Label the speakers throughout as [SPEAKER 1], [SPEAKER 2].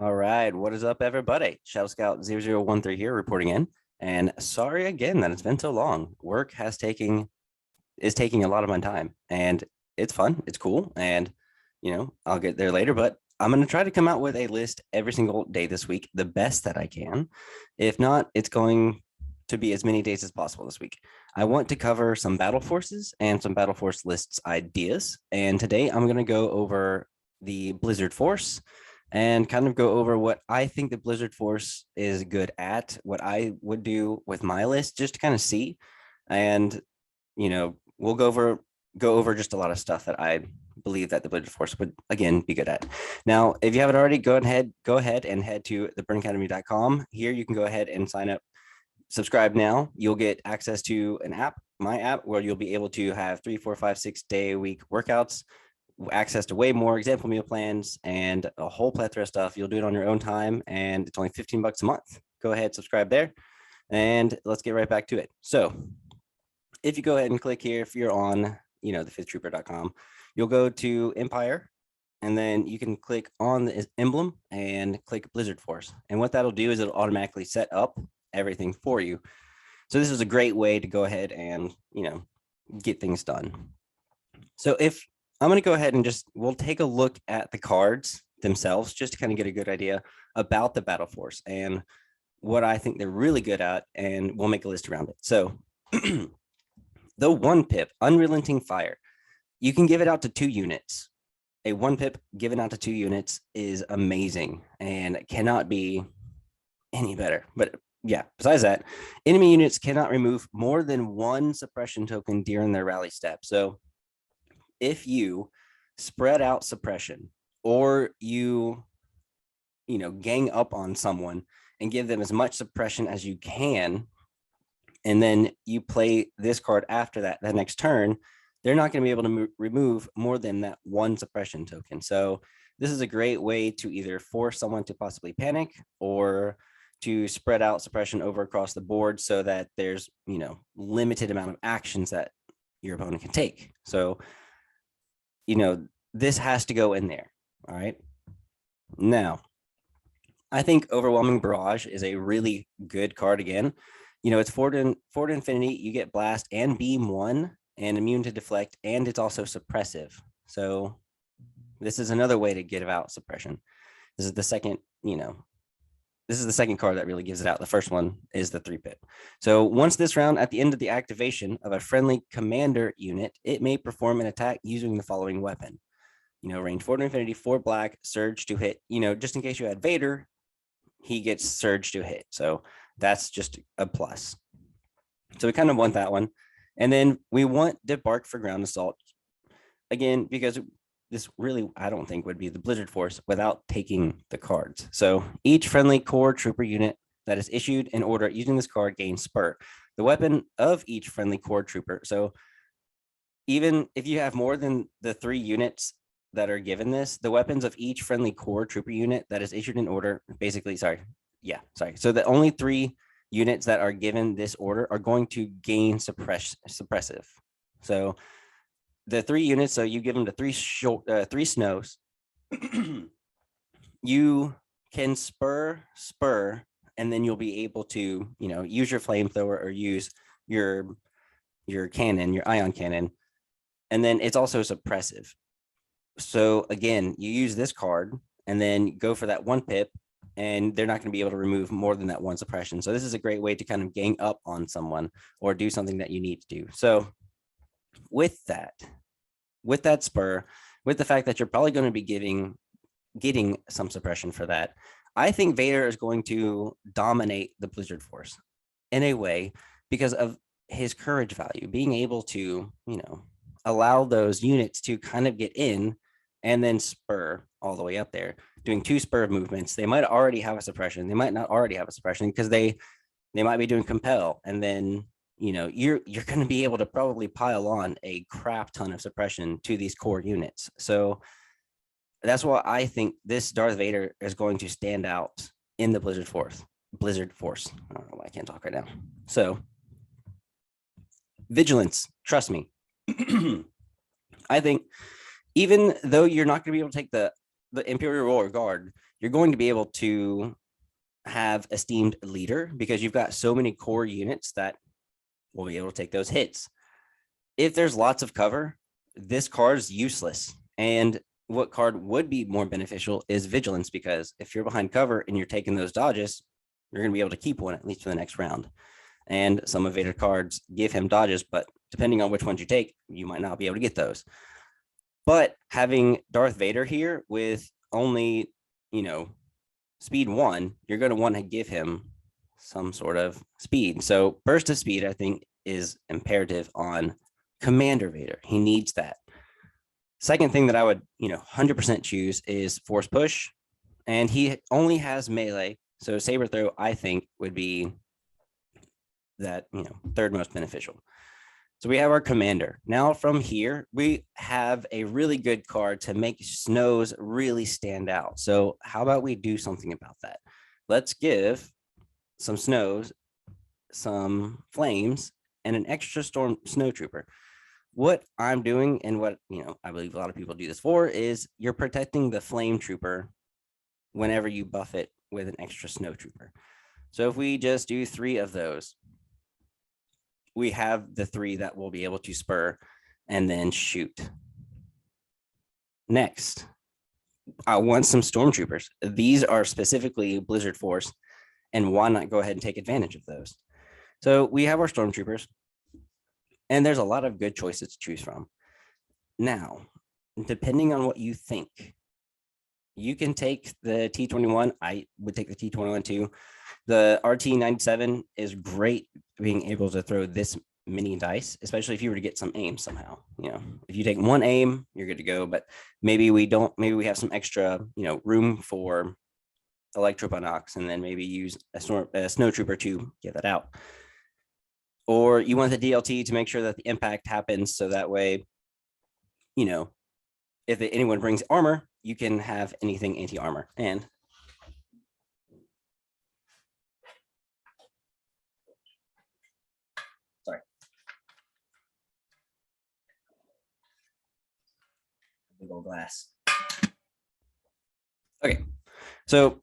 [SPEAKER 1] All right, what is up, everybody? Shadow Scout 0013 here, reporting in. And sorry again that it's been so long. Work is taking a lot of my time, and it's fun, it's cool, and I'll get there later. But I'm gonna try to come out with a list every single day this week, the best that I can. If not, it's going to be as many days as possible this week. I want to cover some battle forces and some battle force lists ideas, and today I'm gonna go over the Blizzard Force and kind of go over what I think the Blizzard Force is good at, what I would do with my list, just to kind of see. And we'll go over just a lot of stuff that I believe that the Blizzard Force would again be good at. Now, if you haven't already, go ahead and head to theburnacademy.com. Here you can go ahead and sign up, subscribe now. You'll get access to an app, my app, where you'll be able to have 3, 4, 5, 6 day a week workouts, access to way more example meal plans, and a whole plethora of stuff. You'll do it on your own time, and it's only $15 a month. Go ahead, subscribe there, and let's get right back to it. So if you go ahead and click here, if you're on, thefifthtrooper.com, you'll go to Empire, and then you can click on the emblem and click Blizzard Force. And what that'll do is it'll automatically set up everything for you. So this is a great way to go ahead and, get things done. So if I'm going to go ahead and we'll take a look at the cards themselves, just to kind of get a good idea about the battle force and what I think they're really good at, and we'll make a list around it. So the 1-pip, Unrelenting Fire, you can give it out to 2 units. A 1-pip given out to 2 units is amazing and cannot be any better. But yeah, besides that, enemy units cannot remove more than 1 suppression token during their rally step. So if you spread out suppression, or you gang up on someone and give them as much suppression as you can, and then you play this card after that next turn, they're not going to be able to remove more than that 1 suppression token. So this is a great way to either force someone to possibly panic, or to spread out suppression over across the board so that there's limited amount of actions that your opponent can take. So this has to go in there. All right. Now, I think Overwhelming Barrage is a really good card again. It's 4 to infinity. You get Blast and Beam 1 and immune to deflect, and it's also suppressive. So this is another way to give out suppression. This is the second, this is the second card that really gives it out. The first one is the 3-pip. So once this round, at the end of the activation of a friendly commander unit, it may perform an attack using the following weapon. Range 4 to infinity, 4 black, surge to hit. Just in case you had Vader, he gets surge to hit. So that's just a plus. So we kind of want that one. And then we want Debark for ground assault. Again, because this really, I don't think, would be the Blizzard Force without taking the cards. So each friendly core trooper unit that is issued in order using this card gains spur. The weapon of each friendly core trooper. So even if you have more than the 3 units that are given this, the weapons of each friendly core trooper unit that is issued in order, basically, So the only 3 units that are given this order are going to gain suppressive. So the 3 units, so you give them the 3 snows, you can spur, and then you'll be able to, use your flamethrower or use your cannon, your ion cannon, and then it's also suppressive. So again, you use this card and then go for that 1-pip, and they're not going to be able to remove more than that 1 suppression. So this is a great way to kind of gang up on someone or do something that you need to do. So with that spur, with the fact that you're probably going to be getting some suppression for that, I think Vader is going to dominate the Blizzard Force in a way because of his courage value, being able to, allow those units to kind of get in and then spur all the way up there, doing 2 spur movements. They might already have a suppression. They might not already have a suppression because they might be doing compel, and then you're going to be able to probably pile on a crap ton of suppression to these core units. So that's why I think this Darth Vader is going to stand out in the Blizzard Force. I don't know why I can't talk right now. So vigilance, trust me. I think even though you're not going to be able to take the the Imperial Royal Guard, you're going to be able to have esteemed leader because you've got so many core units that will be able to take those hits. If there's lots of cover, this card is useless. And what card would be more beneficial is vigilance, because if you're behind cover and you're taking those dodges, you're going to be able to keep one at least for the next round. And some of Vader cards give him dodges, but depending on which ones you take, you might not be able to get those. But having Darth Vader here with only, speed 1, you're going to want to give him some sort of speed. So burst of speed, I think, is imperative on Commander Vader. He needs that. Second thing that I would, 100% choose is force push. And he only has melee. So saber throw, I think, would be that, third most beneficial. So we have our commander. Now from here, we have a really good card to make snows really stand out. So how about we do something about that? Let's give some snows, some flames, and an extra storm snow trooper. What I'm doing, and what I believe a lot of people do this for, is you're protecting the flame trooper whenever you buff it with an extra snow trooper. So if we just do 3 of those, we have the 3 that will be able to spur and then shoot. Next, I want some stormtroopers. These are specifically Blizzard Force, and why not go ahead and take advantage of those? So we have our stormtroopers, and there's a lot of good choices to choose from. Now, depending on what you think, you can take the T-21. I would take the T-21 too. The RT-97 is great being able to throw this many dice, especially if you were to get some aim somehow. If you take 1 aim, you're good to go. But maybe we don't. Maybe we have some extra, room for Electro-Bonox, and then maybe use a snow trooper to get that out. Or you want the DLT to make sure that the impact happens, so that way, if anyone brings armor, you can have anything anti-armor. And sorry, big old glass. Okay, so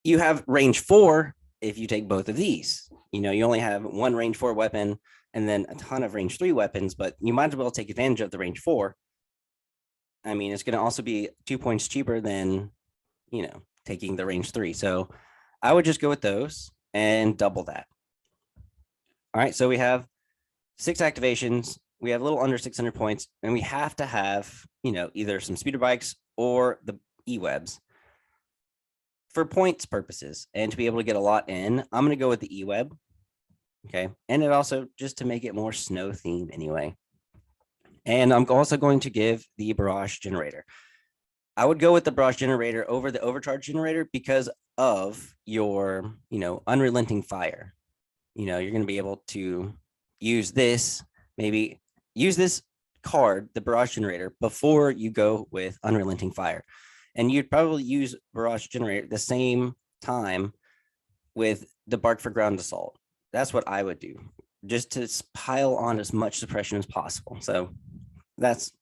[SPEAKER 1] you have range 4 if you take both of these. You only have 1 range 4 weapon and then a ton of range 3 weapons, but you might as well take advantage of the range 4. I mean, it's going to also be 2 points cheaper than, taking the range 3. So I would just go with those and double that. All right, so we have 6 activations. We have a little under 600 points, and we have to have, either some speeder bikes or the E-webs. For points purposes and to be able to get a lot in, I'm going to go with the E-web. Okay, and it also just to make it more snow theme anyway. And I'm also going to give the barrage generator. I would go with the barrage generator over the overcharge generator because of your, unrelenting fire. You're going to be able to use this, maybe use this card, the barrage generator, before you go with unrelenting fire. And you'd probably use barrage generator the same time with the bark for ground assault. That's what I would do, just to pile on as much suppression as possible. So that's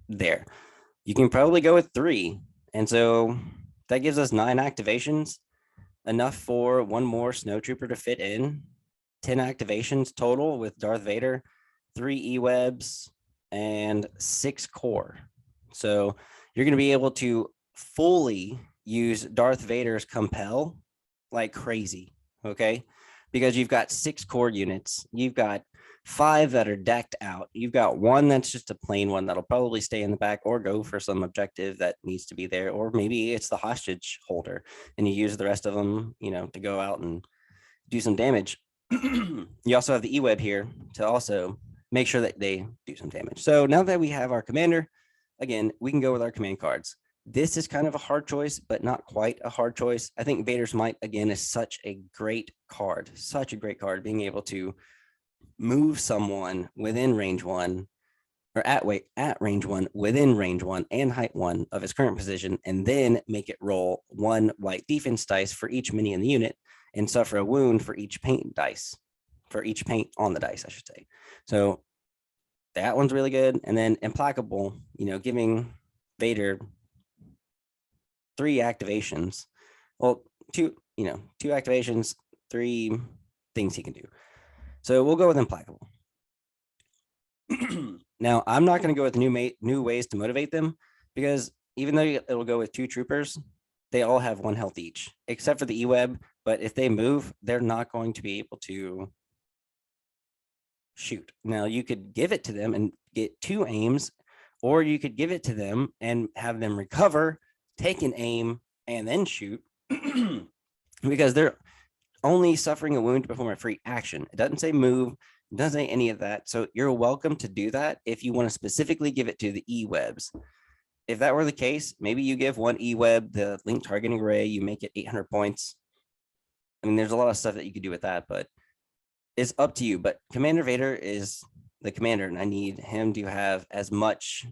[SPEAKER 1] there. You can probably go with 3. And so that gives us 9 activations, enough for 1 more snow trooper to fit in. 10 activations total with Darth Vader, 3 E-webs, and 6 core. So you're going to be able to fully use Darth Vader's compel like crazy, okay? Because you've got 6 core units, you've got 5 that are decked out, you've got 1 that's just a plain one that'll probably stay in the back or go for some objective that needs to be there, or maybe it's the hostage holder and you use the rest of them, to go out and do some damage. You also have the E-web here to also make sure that they do some damage. So now that we have our commander, again, we can go with our command cards. This is kind of a hard choice, but not quite a hard choice. I think Vader's Might, again, is such a great card, being able to move someone within range 1 or at range 1, within range 1 and height 1 of his current position, and then make it roll 1 white defense dice for each mini in the unit and suffer a wound for each paint on the dice, I should say. So that one's really good. And then Implacable, giving Vader 3 activations. Well, two activations, 3 things he can do. So we'll go with implacable. Now, I'm not going to go with new ways to motivate them, because even though it'll go with 2 troopers, they all have 1 health each, except for the E-Web. But if they move, they're not going to be able to shoot. Now, you could give it to them and get 2 aims, or you could give it to them and have them recover, take an aim, and then shoot, because they're only suffering a wound to perform a free action. It doesn't say move, it doesn't say any of that. So you're welcome to do that if you want to specifically give it to the E-Webs. If that were the case, maybe you give 1 E-Web the link targeting array, you make it 800 points. I mean, there's a lot of stuff that you could do with that, but it's up to you. But Commander Vader is the commander, and I need him to have as much,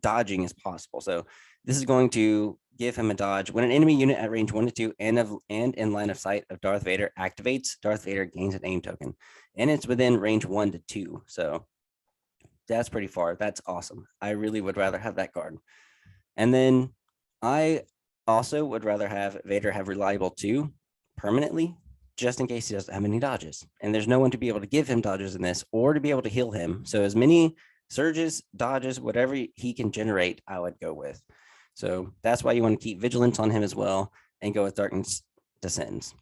[SPEAKER 1] dodging as possible. So this is going to give him a dodge. When an enemy unit at range 1 to 2 and in line of sight of Darth Vader activates, Darth Vader gains an aim token, and it's within range 1 to 2. So that's pretty far. That's awesome. I really would rather have that card. And then I also would rather have Vader have reliable 2 permanently, just in case he doesn't have any dodges. And there's no one to be able to give him dodges in this, or to be able to heal him. So as many surges, dodges, whatever he can generate, I would go with. So that's why you want to keep vigilance on him as well, and go with Darkness Descends.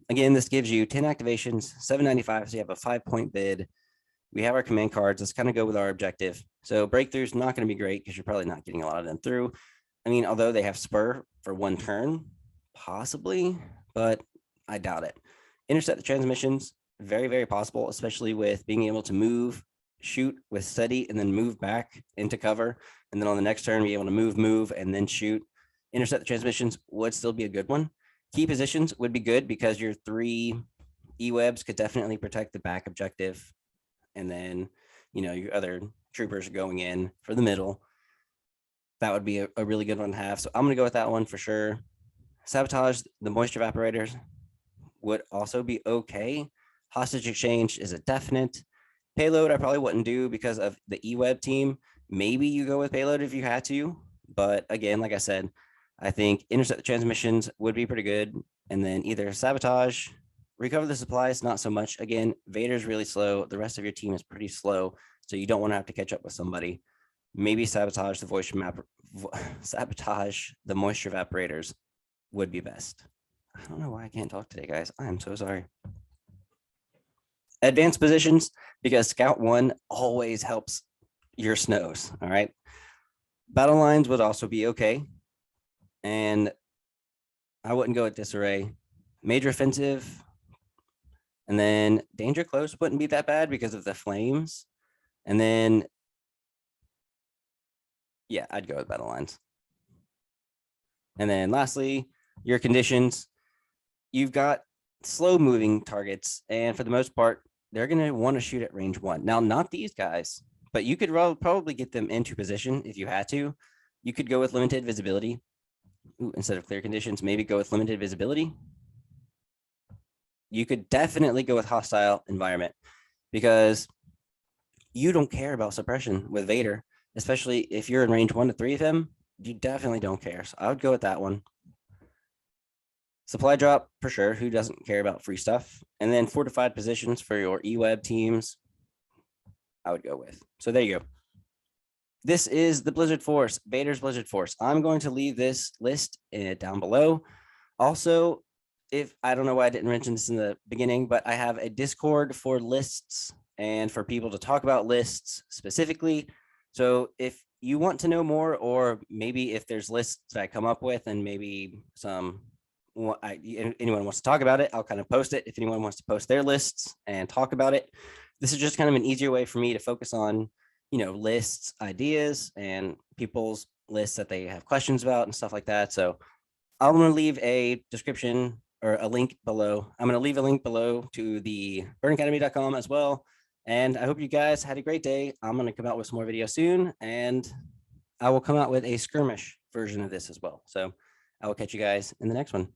[SPEAKER 1] Again, this gives you 10 activations, 795, so you have a 5-point bid. We have our command cards. Let's kind of go with our objective. So breakthrough's not going to be great, because you're probably not getting a lot of them through. I mean, although they have spur for 1 turn, possibly, but I doubt it. Intercept the transmissions, very, very possible, especially with being able to move, shoot with steady, and then move back into cover. And then on the next turn, be able to move, and then shoot. Intercept the transmissions would still be a good one. Key positions would be good, because your 3 E-Webs could definitely protect the back objective. And then, your other troopers going in for the middle. That would be a really good one to have. So I'm going to go with that one for sure. Sabotage the moisture evaporators would also be okay. Hostage exchange is a definite. Payload I probably wouldn't do because of the E-Web team. Maybe you go with payload if you had to. But again, like I said, I think intercept the transmissions would be pretty good. And then either sabotage, recover the supplies, not so much. Again, Vader's really slow. The rest of your team is pretty slow, so you don't want to have to catch up with somebody. Maybe sabotage the moisture evaporators would be best. I don't know why I can't talk today, guys. I am so sorry. Advanced positions, because Scout 1 always helps your snows. All right. Battle lines would also be okay. And I wouldn't go with disarray. Major offensive. And then danger close wouldn't be that bad because of the flames. And then, yeah, I'd go with battle lines. And then lastly, your conditions. You've got slow moving targets, and for the most part, they're going to want to shoot at range 1. Now, not these guys, but you could probably get them into position if you had to. You could go with limited visibility. Ooh, instead of clear conditions, maybe go with limited visibility. You could definitely go with hostile environment, because you don't care about suppression with Vader, especially if you're in range 1 to 3 of him. You definitely don't care. So I would go with that one. Supply drop for sure. Who doesn't care about free stuff? And then fortified positions for your E-Web teams, I would go with. So there you go. This is the Blizzard Force, Vader's Blizzard Force. I'm going to leave this list down below. Also, if I don't know why I didn't mention this in the beginning, but I have a Discord for lists and for people to talk about lists specifically. So if you want to know more, or maybe if there's lists that I come up with and maybe anyone wants to talk about it, I'll kind of post it. If anyone wants to post their lists and talk about it, this is just kind of an easier way for me to focus on, lists, ideas, and people's lists that they have questions about and stuff like that. So I'm going to leave a description or a link below. I'm going to leave a link below to the burnacademy.com as well. And I hope you guys had a great day. I'm going to come out with some more videos soon, and I will come out with a skirmish version of this as well. So I will catch you guys in the next one.